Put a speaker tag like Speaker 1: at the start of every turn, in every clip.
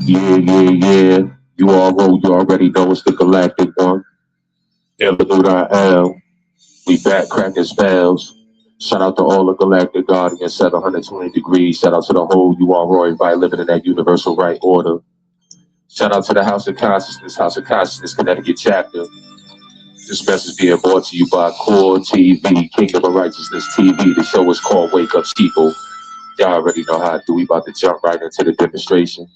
Speaker 1: Yeah. You all know, you already know it's the galactic one. L. We back cracking spells. Shout out to all the galactic guardians, set 120 degrees. Shout out to the whole URO, everybody living in that universal right order. Shout out to the House of Consciousness, Connecticut chapter. This message being brought to you by K.O.R TV, Kingdom of Righteousness TV. The show is called Wake Up Sheeple. Y'all already know how to do. We about to jump right into the demonstration.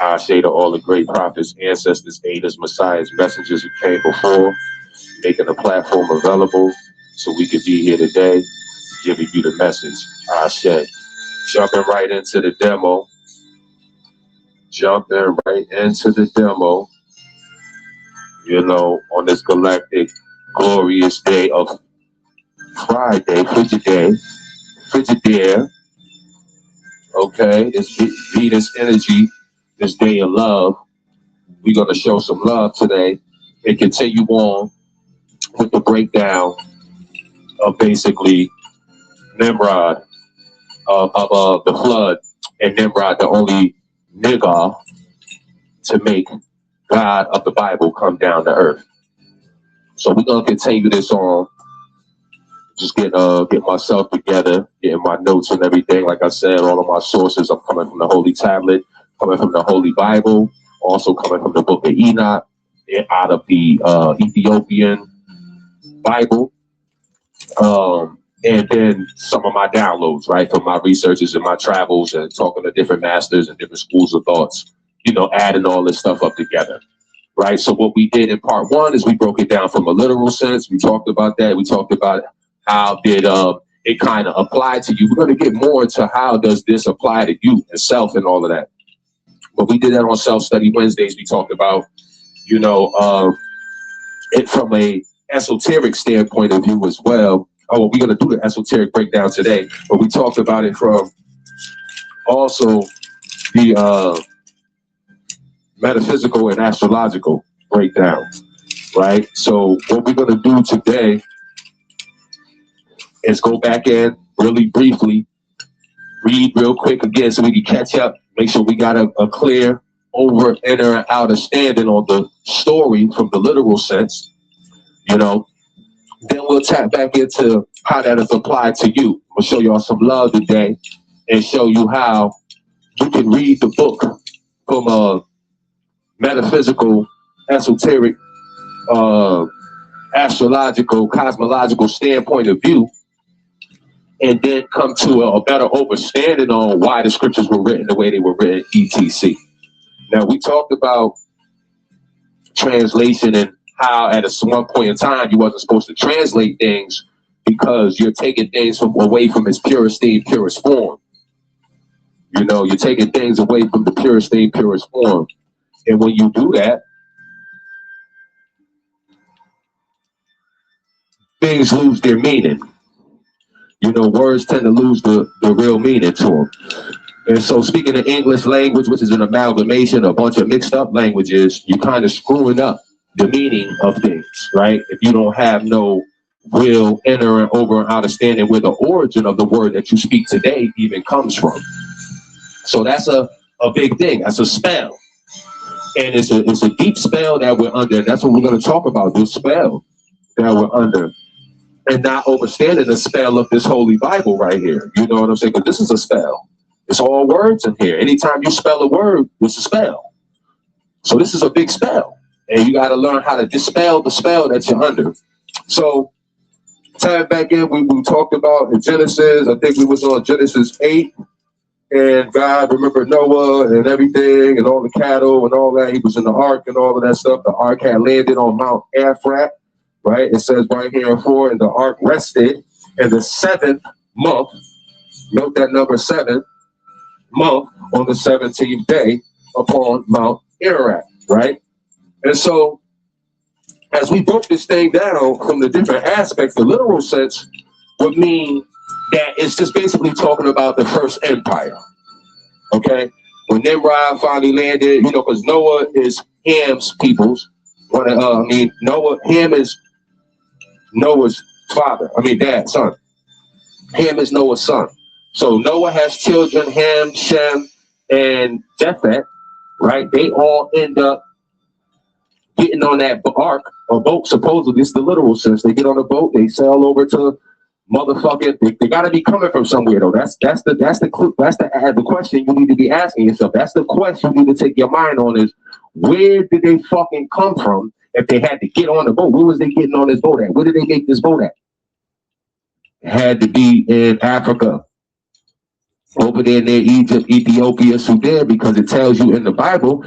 Speaker 1: I say to all the great prophets, ancestors, angels, messiahs, messengers who came before, making the platform available so we could be here today, giving you the message. I say, jumping right into the demo. You know, on this galactic, glorious day of Friday, Frigidaire. Okay, it's Venus energy, this day of love. We're going to show some love today and continue on with the breakdown of basically Nimrod, of the flood, and Nimrod, the only Niggah to make God of the Bible come down to earth. So we're going to continue this on. Just get myself together, getting my notes and everything. Like I said, all of my sources, I'm coming from the Holy Tablet, coming from the Holy Bible, also coming from the Book of Enoch, out of the Ethiopian Bible, and then some of my downloads, right, from my researches and my travels and talking to different masters and different schools of thoughts, you know, adding all this stuff up together, right? So what we did in part one is we broke it down from a literal sense. We talked about that. We talked about how did it kind of apply to you. We're going to get more into how does this apply to you and self and all of that. But we did that on Self-Study Wednesdays. We talked about, you know, it from a esoteric standpoint of view as well. Oh, well, we're going to do the esoteric breakdown today, but we talked about it from also the metaphysical and astrological breakdown, right? So what we're going to do today is go back in really briefly, read real quick again so we can catch up, make sure we got a clear over, inner, and outer standing on the story from the literal sense, you know. Then we'll tap back into how that is applied to you. We'll show y'all some love today and show you how you can read the book from a metaphysical, esoteric, astrological, cosmological standpoint of view, and then come to a better understanding on why the scriptures were written the way they were written, etc. Now, we talked about translation and how at one point in time you wasn't supposed to translate things because you're taking things away from its purest theme, purest form. You know, you're taking things away from the purest theme, purest form. And when you do that, things lose their meaning. You know, words tend to lose the real meaning to them. And so speaking the English language, which is an amalgamation, a bunch of mixed up languages, you're kind of screwing up the meaning of things, right? If you don't have no real inner and over and understanding where the origin of the word that you speak today even comes from. So that's a big thing. That's a spell. And it's a deep spell that we're under. And that's what we're going to talk about, this spell that we're under. And not understanding the spell of this Holy Bible right here. You know what I'm saying? Because this is a spell. It's all words in here. Anytime you spell a word, it's a spell. So this is a big spell. And you got to learn how to dispel the spell that you're under. So, time back in, we talked about in Genesis, I think we was on Genesis 8. And God remembered Noah and everything and all the cattle and all that. He was in the ark and all of that stuff. The ark had landed on Mount Ephrat, right? It says right here in 4, and the ark rested in the 7th month. Note that number 7 month on the 17th day upon Mount Ararat, right? And so as we broke this thing down from the different aspects, the literal sense would mean that it's just basically talking about the first empire, okay? When Nimrod finally landed, you know, because Noah is Ham's people's, Ham is Noah's dad, son. Ham is Noah's son. So Noah has children, Ham, Shem, and Japheth, right? They all end up getting on that ark or boat. Supposedly, it's the literal sense. They get on a boat, they sail over to motherfucking. They got to be coming from somewhere though. The question you need to be asking yourself. That's the question you need to take your mind on is where did they fucking come from? If they had to get on the boat, where was they getting on this boat at? Where did they make this boat at? It had to be in Africa, over there near Egypt, Ethiopia, Sudan, because it tells you in the Bible,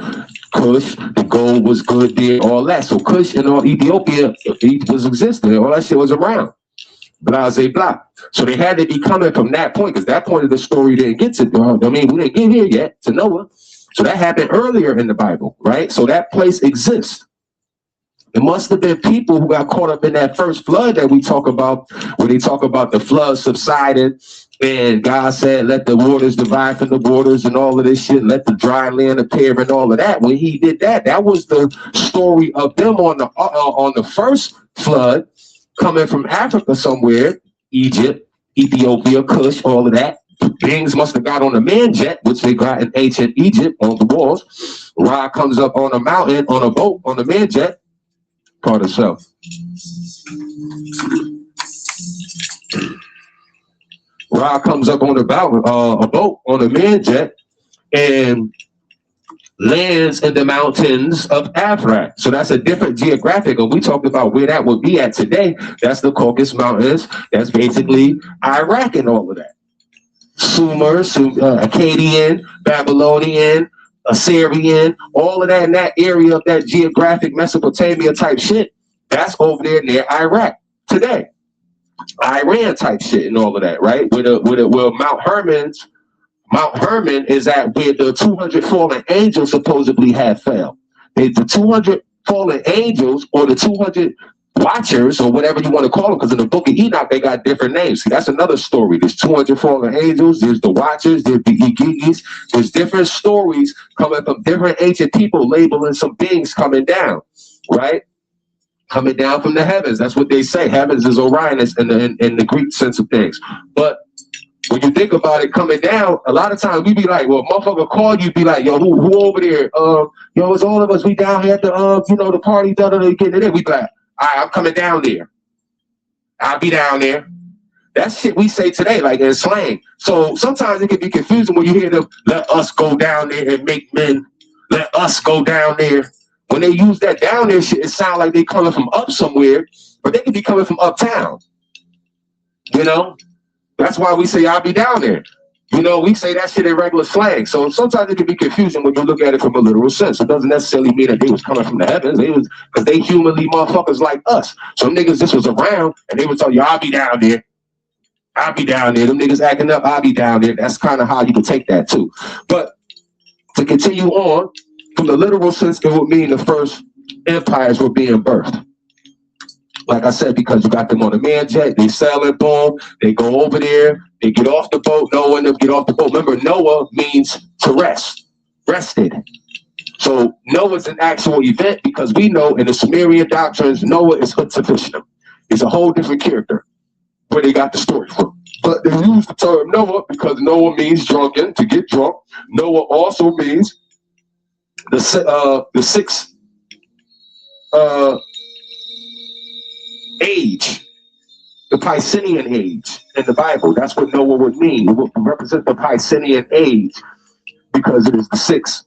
Speaker 1: Kush, the gold was good there, all that. So Kush and all Ethiopia, it was existing, all that shit was around. Blah, blah, blah. So they had to be coming from that point, because that point of the story didn't get to, I mean, we didn't get here yet to Noah. So that happened earlier in the Bible, right? So that place exists. It must have been people who got caught up in that first flood that we talk about, when they talk about the flood subsided, and God said, let the waters divide from the waters and all of this shit, let the dry land appear and all of that. When he did that, that was the story of them on the first flood, coming from Africa somewhere, Egypt, Ethiopia, Kush, all of that. Beings must have got on a man jet, which they got in ancient Egypt on the walls. Ra comes up on a mountain, on a boat, on a man jet. Part of self. Ra comes up on a boat on a man jet and lands in the mountains of Africa. So that's a different geographic. And we talked about where that would be at today. That's the Caucasus Mountains. That's basically Iraq and all of that. Sumer, Akkadian, Babylonian, Assyrian, all of that in that area of that geographic Mesopotamia type shit, that's over there near Iraq today. Iran type shit and all of that, right? Where Mount Hermon is at where the 200 fallen angels supposedly had fell. The 200 fallen angels, or the 200 watchers, or whatever you want to call them, because in the book of Enoch, they got different names. See, that's another story. There's 200 fallen angels, there's the watchers, there's the Igigis, there's different stories coming from different ancient people labeling some beings coming down, right? Coming down from the heavens. That's what they say. Heavens is Orionus in the Greek sense of things. But when you think about it coming down, a lot of times we be like, well, motherfucker call you, be like, yo, who over there? Yo, it's all of us. We down here at the, the party, getting it in. We be like, all right, I'm coming down there. I'll be down there. That's shit we say today, like in slang. So sometimes it can be confusing when you hear them, let us go down there and make men, let us go down there. When they use that down there shit, it sounds like they coming from up somewhere, but they could be coming from uptown. You know? That's why we say I'll be down there. You know, we say that shit in regular slang. So sometimes it can be confusing when you look at it from a literal sense. It doesn't necessarily mean that they was coming from the heavens. They was, because they humanly motherfuckers like us. Some niggas just was around and they would tell you, I'll be down there. I'll be down there. Them niggas acting up, I'll be down there. That's kind of how you can take that too. But to continue on, from the literal sense, it would mean the first empires were being birthed. Like I said, because you got them on a man jet, they sail it, boom, they go over there, they get off the boat, Noah and them get off the boat. Remember, Noah means to rest, rested. So Noah's an actual event, because we know in the Sumerian doctrines, Noah is Hutzapishtim. He's a whole different character, where they got the story from. But they use the term Noah because Noah means drunken, to get drunk. Noah also means the sixth age, the Piscean age in the Bible. That's what Noah would mean. It would represent the Piscean age because it is the sixth.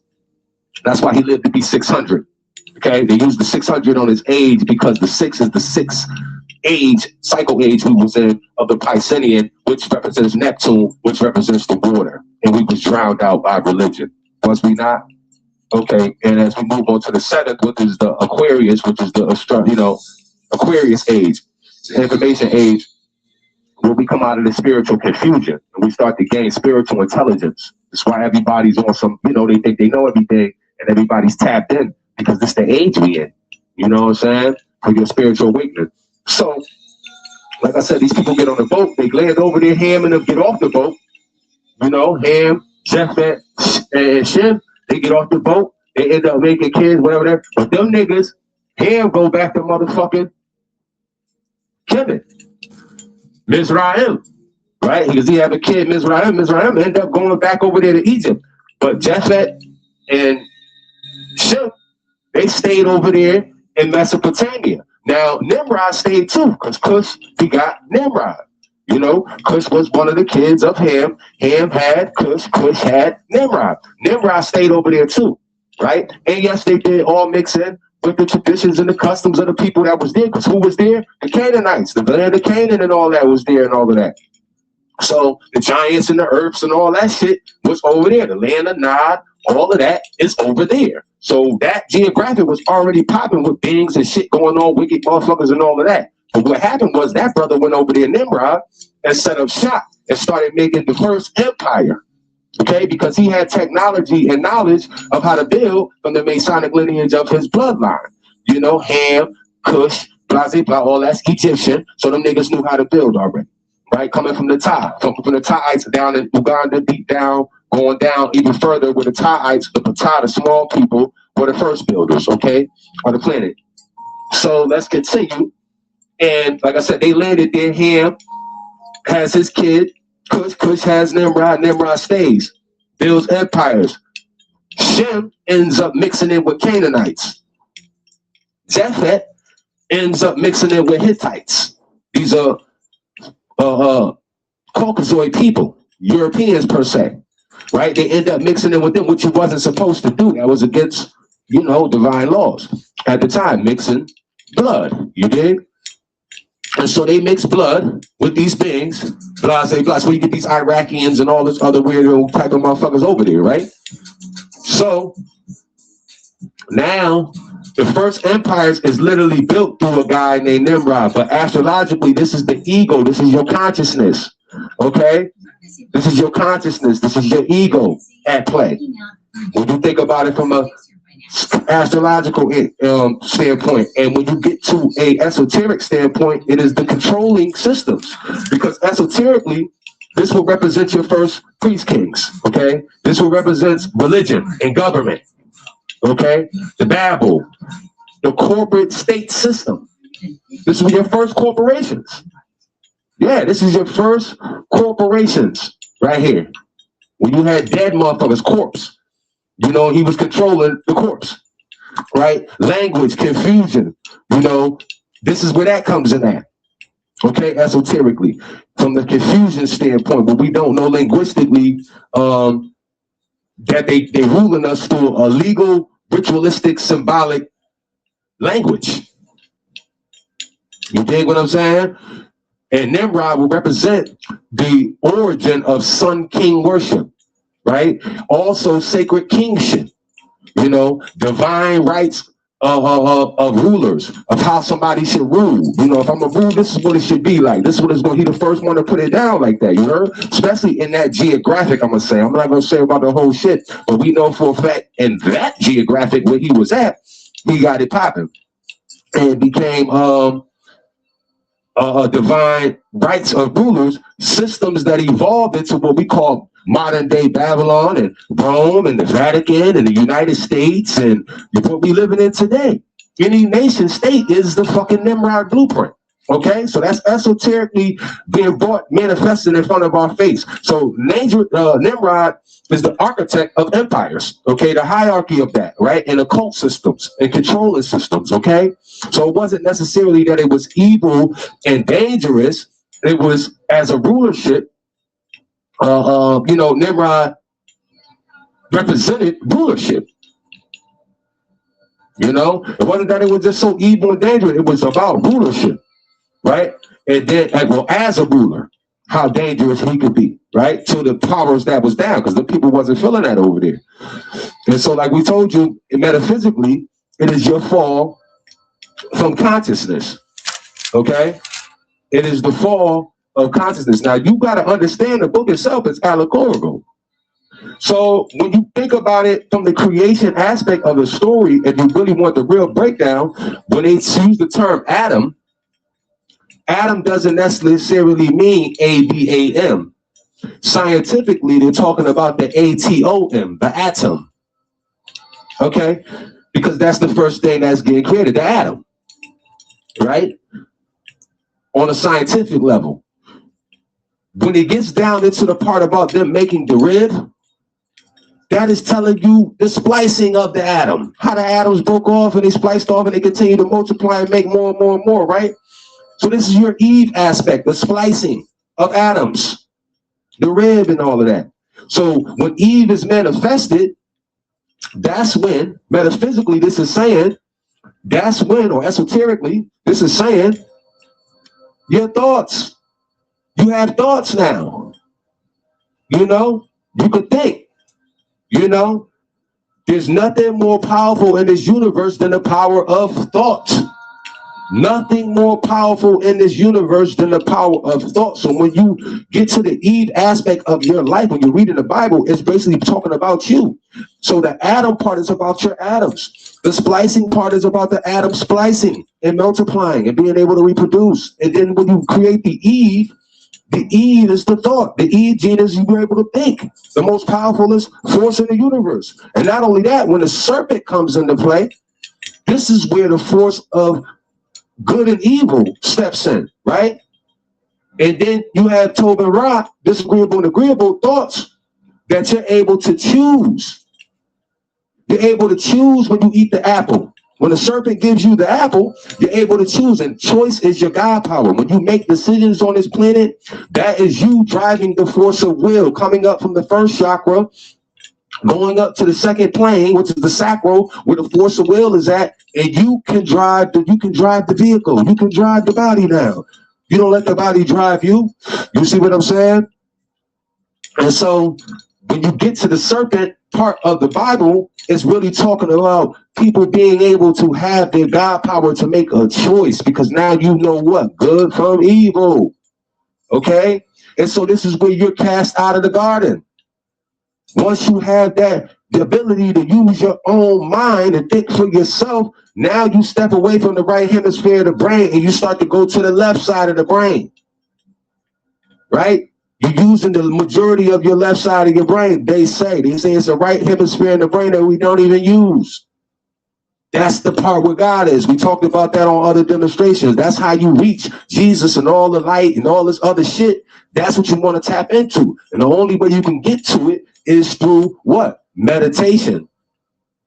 Speaker 1: That's why he lived to be 600. Okay, they use the 600 on his age because the 6 is the sixth age, cycle age we was in of the Piscean, which represents Neptune, which represents the water, and we was drowned out by religion. Was we not? Okay, and as we move on to the seventh, which is the Aquarius, which is the Aquarius age, the information age, where we come out of the spiritual confusion and we start to gain spiritual intelligence. That's why everybody's on some, they think they know everything and everybody's tapped in because this the age we in. You know what I'm saying? For your spiritual awakening. So, like I said, these people get on the boat, they land over there, Ham and them get off the boat. Ham, Japheth, and Shem, they get off the boat, they end up making kids, whatever. But them niggas, Ham go back to motherfucking Kevin, Mizraim, right? Because he have a kid, Mizraim end up going back over there to Egypt. But Japheth and Shem, they stayed over there in Mesopotamia. Now, Nimrod stayed too, because Cush begot Nimrod. You know, Cush was one of the kids of Ham. Ham had Cush, Cush had Nimrod. Nimrod stayed over there too, right? And yes, they did all mix in with the traditions and the customs of the people that was there, because who was there? The Canaanites, the land of Canaan and all that was there and all of that. So the giants and the herbs and all that shit was over there. The land of Nod, all of that is over there. So that geographic was already popping with beings and shit going on, wicked motherfuckers and all of that. But what happened was that brother went over there, Nimrod, and set up shop and started making the first empire. Okay, because he had technology and knowledge of how to build from the Masonic lineage of his bloodline. You know, Ham, Cush, blah, blah, blah, all that's Egyptian. So them niggas knew how to build already. Right, coming from the top, from the Taites down in Uganda, deep down, going down even further with the Taites, the Patah, the small people, were the first builders, okay, on the planet. So let's continue. And like I said, they landed there. Ham has his kid. Cush has Nimrod. Nimrod stays, builds empires. Shem ends up mixing in with Canaanites. Japhet ends up mixing in with Hittites. These are Caucasoid people, Europeans per se, right? They end up mixing in with them, which you wasn't supposed to do. That was against, you know, divine laws at the time, mixing blood, you dig? And so they mix blood with these beings, blah, blah, blah. So you get these Iraqians and all this other weirdo type of motherfuckers over there, right? So now the first empires is literally built through a guy named Nimrod, but astrologically, this is the ego. This is your consciousness, okay? This is your consciousness. This is your ego at play. When you think about it from a astrological standpoint, and when you get to a esoteric standpoint, it is the controlling systems, because esoterically, this will represent your first priest kings, okay? This will represent religion and government. Okay, the Babel, the corporate state system. This is your first corporations. Yeah, this is your first corporations right here. When you had dead motherfuckers, corpse, you know, he was controlling the corpse, right? Language, confusion, you know, this is where that comes in at. Okay, esoterically, from the confusion standpoint, but we don't know linguistically, that they ruling us through a legal, ritualistic, symbolic language. You dig what I'm saying? And Nimrod will represent the origin of sun king worship, right? Also sacred kingship, you know, divine rights of rulers, of how somebody should rule. You know, if I'm a rule, this is what it should be like. This is what it's going to be, the first one to put it down like that, you heard? Especially in that geographic, I'm going to say. I'm not going to say about the whole shit, but we know for a fact in that geographic where he was at, he got it popping. And became divine rights of rulers, systems that evolved into what we call modern day Babylon and Rome and the Vatican and the United States and what we living in today. Any nation state is the fucking Nimrod blueprint. Okay, so that's esoterically being brought, manifested in front of our face. So Nimrod is the architect of empires, okay, the hierarchy of that, right, and occult systems and controlling systems, okay? So it wasn't necessarily that it was evil and dangerous. It was as a rulership, you know, Nimrod represented rulership. You know, it wasn't that it was just so evil and dangerous. It was about rulership, right? And then, well, as a ruler, how dangerous he could be, right? To the powers that was down, because the people wasn't feeling that over there. And so, like we told you, metaphysically, it is your fall from consciousness, okay? It is the fall of consciousness. Now, you got to understand the book itself is allegorical. So when you think about it from the creation aspect of the story, and you really want the real breakdown, when they use the term Adam, Adam doesn't necessarily mean A-B-A-M. Scientifically, they're talking about the A-T-O-M, the atom. Okay? Because that's the first thing that's getting created, the atom. Right? On a scientific level. When it gets down into the part about them making the rib, That is telling you the splicing of the atom. How the atoms broke off and they spliced off and they continue to multiply and make more and more and more, right? So this is your Eve aspect, the splicing of atoms, the rib and all of that. So when Eve is manifested, that's when, metaphysically, this is saying, that's when, or esoterically, this is saying, your thoughts. You have thoughts now. You know, you could think. You know, there's nothing more powerful in this universe than the power of thought. Nothing more powerful in this universe than the power of thought. So when you get to the Eve aspect of your life, when you're reading the Bible, it's basically talking about you. So the atom part is about your atoms. The splicing part is about the atom splicing and multiplying and being able to reproduce. And then when you create the Eve is the thought. The Eve gene is you're able to think. The most powerful force in the universe. And not only that, when the serpent comes into play, this is where the force of good and evil steps in, right? And then you have Tov and Ra, disagreeable and agreeable thoughts that you're able to choose. You're able to choose when you eat the apple. When the serpent gives you the apple, you're able to choose, and choice is your God power. When you make decisions on this planet, that is you driving the force of will, coming up from the first chakra, going up to the second plane, which is the sacral, where the force of will is at, and you can drive the vehicle. You can drive the body now. You don't let the body drive you. You see what I'm saying? And so when you get to the serpent part of the Bible, it's really talking about people being able to have their God power to make a choice, because now you know what? Good from evil. Okay? And so this is where you're cast out of the garden. Once you have that, the ability to use your own mind and think for yourself, now you step away from the right hemisphere of the brain and you start to go to the left side of the brain, right? You're using the majority of your left side of your brain. They say it's the right hemisphere in the brain that we don't even use. That's the part where God is. We talked about that on other demonstrations. That's how you reach Jesus and all the light and all this other shit. That's what you want to tap into. And the only way you can get to it is through what? Meditation.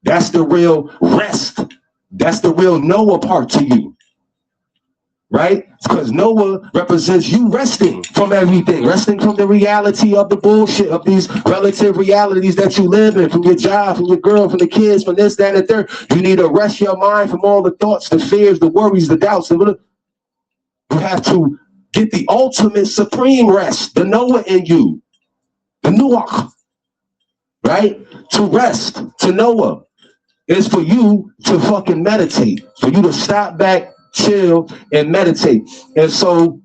Speaker 1: That's the real rest. That's the real Noah part to you. Right? Because Noah represents you resting from everything, resting from the reality of the bullshit, of these relative realities that you live in, from your job, from your girl, from the kids, from this, that, and the third. You need to rest your mind from all the thoughts, the fears, the worries, the doubts. You have to get the ultimate supreme rest, the Noah in you, the Nuach, right? To rest, to Noah, is for you to fucking meditate, for you to stop back, chill, and meditate. And so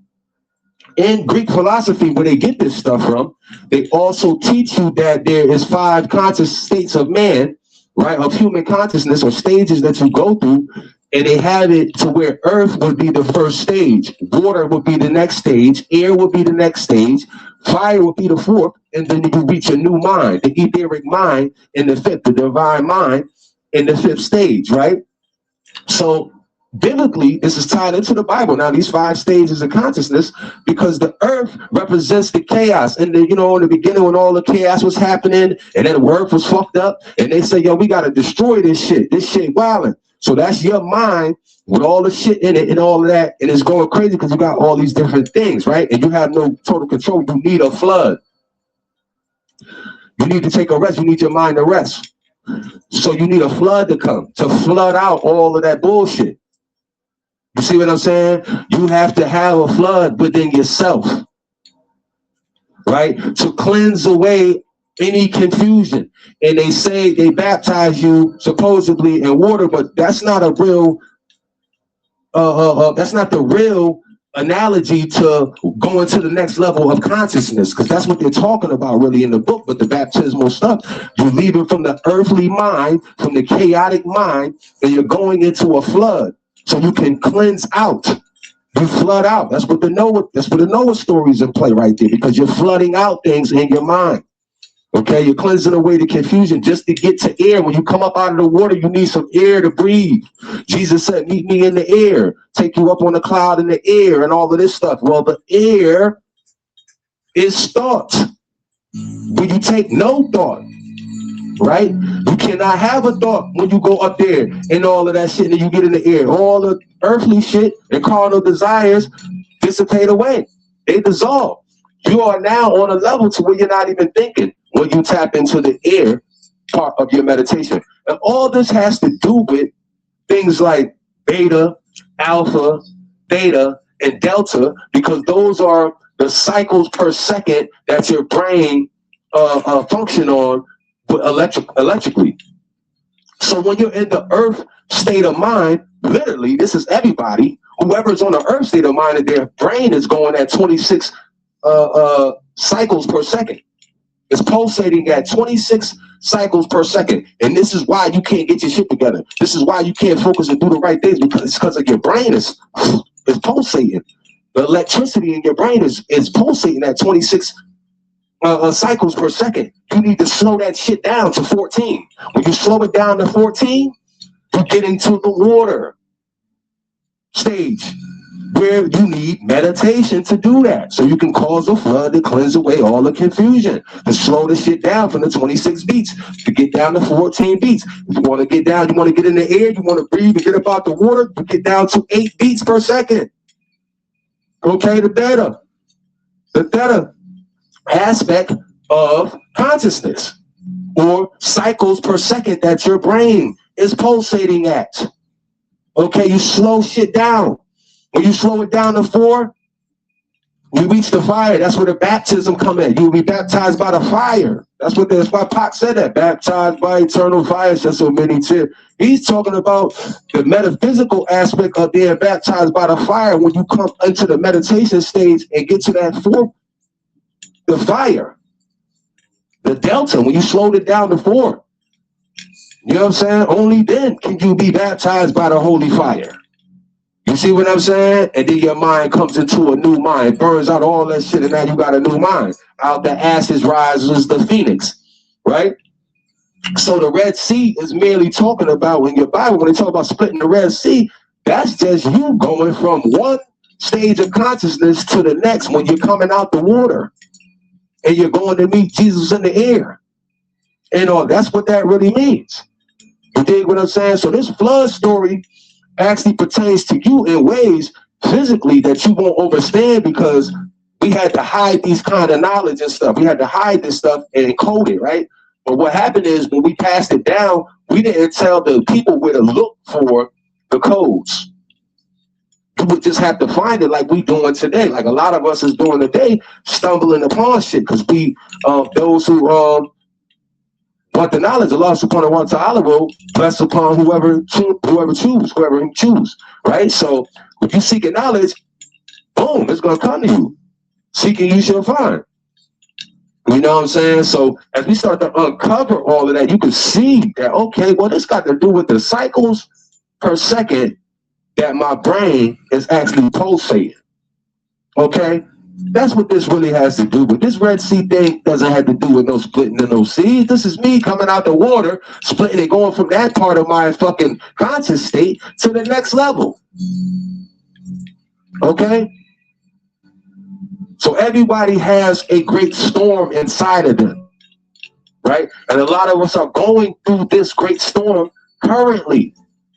Speaker 1: in Greek philosophy, where they get this stuff from, they also teach you that there is 5 conscious states of man, right, of human consciousness, or stages that you go through, and they have it to where earth would be the first stage, water would be the next stage, air would be the next stage, fire would be the 4th, and then you reach a new mind, the etheric mind in the 5th, the divine mind in the 5th stage, right? So biblically, this is tied into the Bible. Now, these 5 stages of consciousness, because the earth represents the chaos. And in the beginning, when all the chaos was happening, and then the earth was fucked up, and they say, yo, we got to destroy this shit. This shit wilding. So that's your mind with all the shit in it and all of that. And it's going crazy because you got all these different things, right? And you have no total control. You need a flood. You need to take a rest. You need your mind to rest. So you need a flood to come to flood out all of that bullshit. You see what I'm saying? You have to have a flood within yourself, right? To cleanse away any confusion. And they say they baptize you supposedly in water, but that's not a real, that's not the real analogy to going to the next level of consciousness, because that's what they're talking about really in the book. But the baptismal stuff, you leave it from the earthly mind, from the chaotic mind, and you're going into a flood. So you can cleanse out. You flood out. That's what the Noah stories in play right there, because you're flooding out things in your mind. Okay, you're cleansing away the confusion just to get to air. When you come up out of the water, you need some air to breathe. Jesus said, meet me in the air, take you up on the cloud in the air and all of this stuff. Well, the air is thought. When you take no thought, right? You cannot have a thought when you go up there and all of that shit and you get in the air. All the earthly shit and carnal desires dissipate away. They dissolve. You are now on a level to where you're not even thinking when you tap into the air part of your meditation. And all this has to do with things like beta, alpha, theta, and delta, because those are the cycles per second that your brain function on electrically. So when you're in the earth state of mind, literally, this is everybody, whoever's on the earth state of mind, and their brain is going at 26 cycles per second. It's pulsating at 26 cycles per second. And this is why you can't get your shit together. This is why you can't focus and do the right things, because it's because of your brain is pulsating. The electricity in your brain is pulsating at 26 cycles per second. You need to slow that shit down to 14. When you slow it down to 14, you get into the water stage, where you need meditation to do that. So you can cause a flood to cleanse away all the confusion, to slow the shit down from the 26 beats, to get down to 14 beats. If you want to get down, you want to get in the air, you want to breathe and get up out the water, you get down to 8 beats per second. Okay, the theta aspect of consciousness, or cycles per second that your brain is pulsating at. Okay, you slow shit down. When you slow it down to 4, you reach the fire. That's where the baptism come in. You will be baptized by the fire. That's why Pac said that. Baptized by eternal fire, just so many tears. He's talking about the metaphysical aspect of being baptized by the fire when you come into the meditation stage and get to that 4th, the fire, the delta, when you slowed it down to 4. You know what I'm saying? Only then can you be baptized by the holy fire. You see what I'm saying? And then your mind comes into a new mind, burns out all that shit, and now you got a new mind. Out the ashes rises the phoenix, right? So the Red Sea is merely talking about, in your Bible, when they talk about splitting the Red Sea, that's just you going from one stage of consciousness to the next when you're coming out the water and you're going to meet Jesus in the air. And that's what that really means. You dig what I'm saying? So this flood story actually pertains to you in ways physically that you won't understand, because we had to hide these kind of knowledge and stuff. We had to hide this stuff and encode it, right? But what happened is, when we passed it down, we didn't tell the people where to look for the codes. You would just have to find it, like we doing today. Like a lot of us is doing today, stumbling upon shit, because we, those who want the knowledge, Allah subhanahu wa ta'ala will bless upon whoever choose, right? So if you seek knowledge, boom, it's gonna come to you. Seeking you shall find. You know what I'm saying? So as we start to uncover all of that, you can see that, okay, well, this got to do with the cycles per second that my brain is actually pulsating. Okay? That's what this really has to do with. This Red Sea thing doesn't have to do with no splitting of no seas. This is me coming out the water, splitting and going from that part of my fucking conscious state to the next level. Okay? So everybody has a great storm inside of them, right? And a lot of us are going through this great storm currently.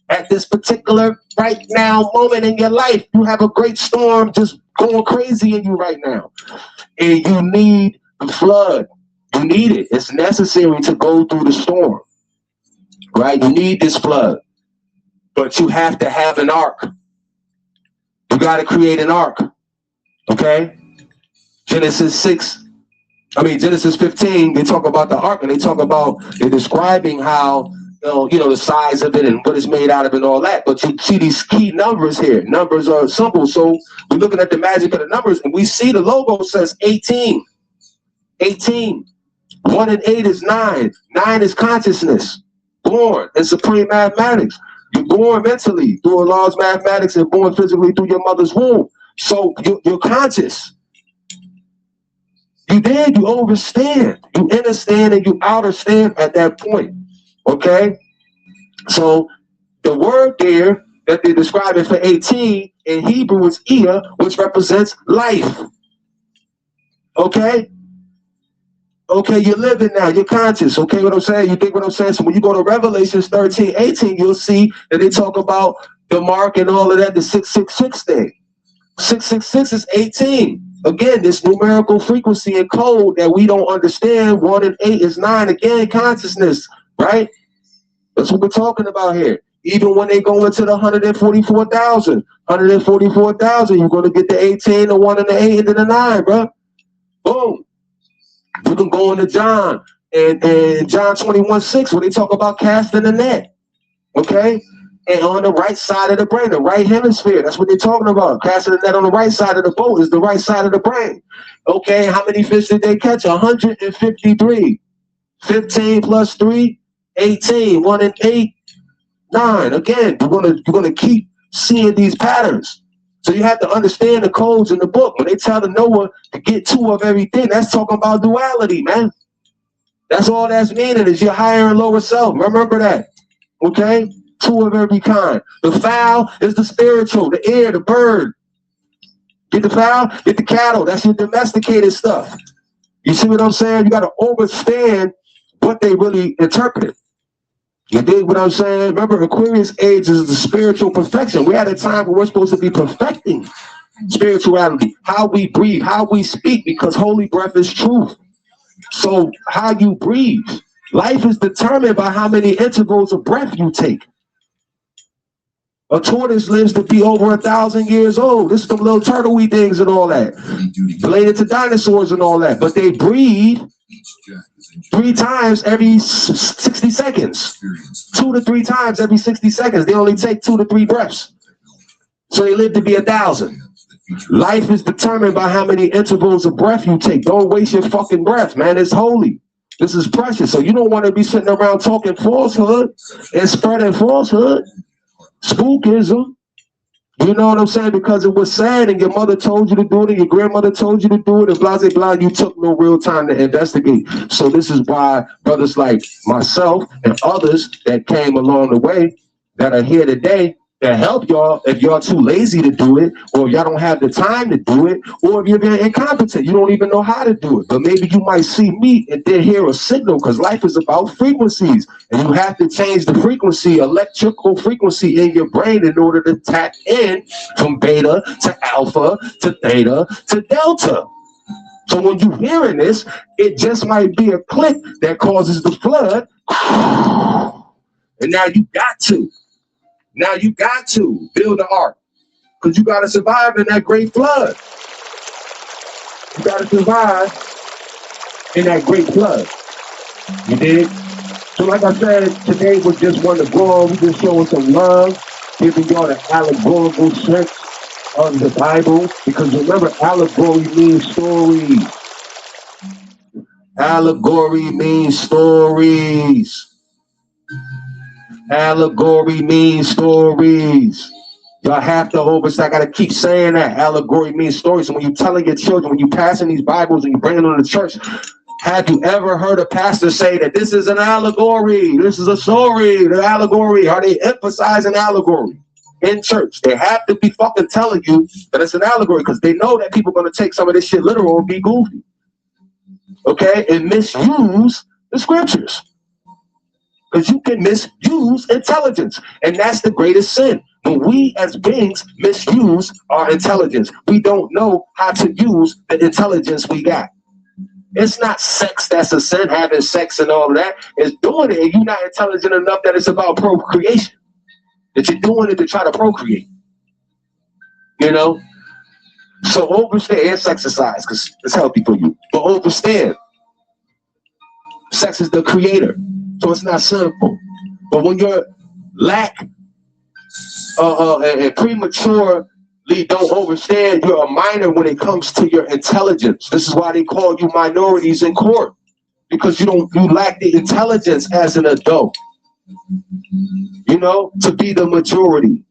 Speaker 1: At this particular right now moment in your life, you have a great storm just going crazy in you right now. And you need the flood. You need it. It's necessary to go through the storm, right? You need this flood. But you have to have an ark. You got to create an ark, okay? Genesis 15, they talk about the ark, and they're describing how, you know, the size of it and what it's made out of and all that. But you see these key numbers here. Numbers are simple. So we're looking at the magic of the numbers, and we see the logo says 18. 18. 1 and 8 is 9. 9 is consciousness. Born in supreme mathematics. You're born mentally through Allah's mathematics and born physically through your mother's womb. So you're conscious. You did, you understand. You understand and you understand at that point. Okay? So the word there that they're describing for 18 in Hebrew is Ia, which represents life. Okay? Okay, you're living now, you're conscious. Okay, what I'm saying? You think what I'm saying? So when you go to Revelations 13, 18, you'll see that they talk about the mark and all of that, the 666 thing. 666 is 18. Again, this numerical frequency and code that we don't understand. 1 and 8 is 9. Again, consciousness, right? That's what we're talking about here. Even when they go into the 144,000, you're going to get the 18, the 1 and the 8 and the 9, bro. Boom. You can go into John and John 21:6 where they talk about casting the net. Okay? And on the right side of the brain, the right hemisphere, that's what they're talking about. Casting the net on the right side of the boat is the right side of the brain. Okay, how many fish did they catch? 153. 15 plus 3, 18. 1 and 8, 9. Again, you're gonna keep seeing these patterns. So you have to understand the codes in the book. When they tell the Noah to get 2 of everything, that's talking about duality, man. That's all that's meaning is your higher and lower self. Remember that. Okay? 2 of every kind. The fowl is the spiritual, the air, the bird. Get the fowl, get the cattle. That's your domesticated stuff. You see what I'm saying? You got to understand what they really interpreted. You dig what I'm saying? Remember, Aquarius age is the spiritual perfection. We're at a time where we're supposed to be perfecting spirituality, how we breathe, how we speak, because holy breath is truth. So how you breathe, life is determined by how many intervals of breath you take. A tortoise lives to be over 1,000 years old. This is some little turtle-y things and all that, related to dinosaurs and all that. But they breathe 3 times every 60 seconds. 2 to 3 times every 60 seconds. They only take 2 to 3 breaths. So they live to be 1,000. Life is determined by how many intervals of breath you take. Don't waste your fucking breath, man. It's holy. This is precious. So you don't want to be sitting around talking falsehood and spreading falsehood. Spookism. You know what I'm saying? Because it was sad and your mother told you to do it and your grandmother told you to do it and blah, blah, blah. You took no real time to investigate. So this is why brothers like myself and others that came along the way that are here today that help y'all if y'all too lazy to do it, or if y'all don't have the time to do it, or if you're incompetent, you don't even know how to do it. But maybe you might see me and then hear a signal, because life is about frequencies. And you have to change the frequency, electrical frequency in your brain in order to tap in from beta to alpha to theta to delta. So when you're hearing this, it just might be a click that causes the flood. And now you got to build the ark, because you got to survive in that great flood. You got to survive in that great flood. You dig? So like I said, today was just one to go on. We just showing some love, giving y'all the allegorical sense of the Bible, because remember, allegory means stories. Allegory means stories. Allegory means stories. Y'all have to overstand. I got to keep saying that. Allegory means stories. So when you're telling your children, when you're passing these Bibles and you bring them to the church, have you ever heard a pastor say that this is an allegory? This is a story, the allegory. Are they emphasizing allegory in church? They have to be fucking telling you that it's an allegory, because they know that people are going to take some of this shit literal and be goofy. Okay? And misuse the scriptures. Because you can misuse intelligence. And that's the greatest sin. When we as beings misuse our intelligence, we don't know how to use the intelligence we got. It's not sex that's a sin, having sex and all of that. It's doing it and you're not intelligent enough that it's about procreation. That you're doing it to try to procreate. You know? So overstand, and exercise, because it's healthy for you. But overstand, sex is the creator. So it's not sinful. But when you're lack and prematurely don't understand, you're a minor when it comes to your intelligence. This is why they call you minorities in court, because you lack the intelligence as an adult, you know, to be the majority.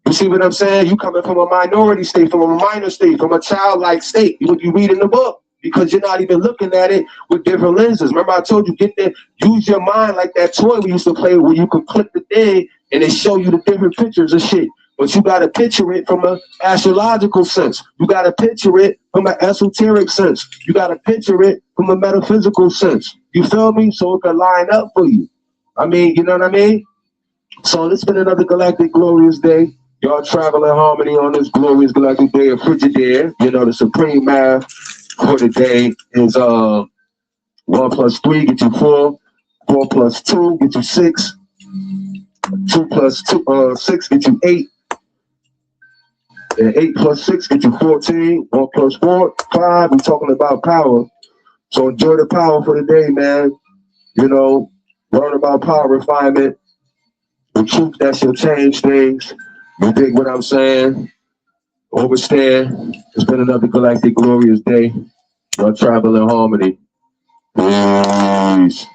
Speaker 1: You see what I'm saying? You coming from a minority state, from a minor state, from a childlike state, what you read in the book. Because you're not even looking at it with different lenses. Remember I told you, get there, use your mind like that toy we used to play where you could click the thing and they show you the different pictures of shit. But you got to picture it from an astrological sense. You got to picture it from an esoteric sense. You got to picture it from a metaphysical sense. You feel me? So it can line up for you. I mean, you know what I mean? So it's been another galactic glorious day. Y'all travel in harmony on this glorious galactic day of Frigidaire. You know, the supreme math for the day is 1 plus 3 get you 4. 4 plus 2 get you 6. 2 plus 6 get you 8. And 8 plus 6 get you 14. 1 plus 4, 5. We're talking about power. So enjoy the power for the day, man. You know, learn about power refinement. The truth that shall change things. You dig what I'm saying? Overstand. It's been another galactic glorious day. Y'all travel in harmony. Peace.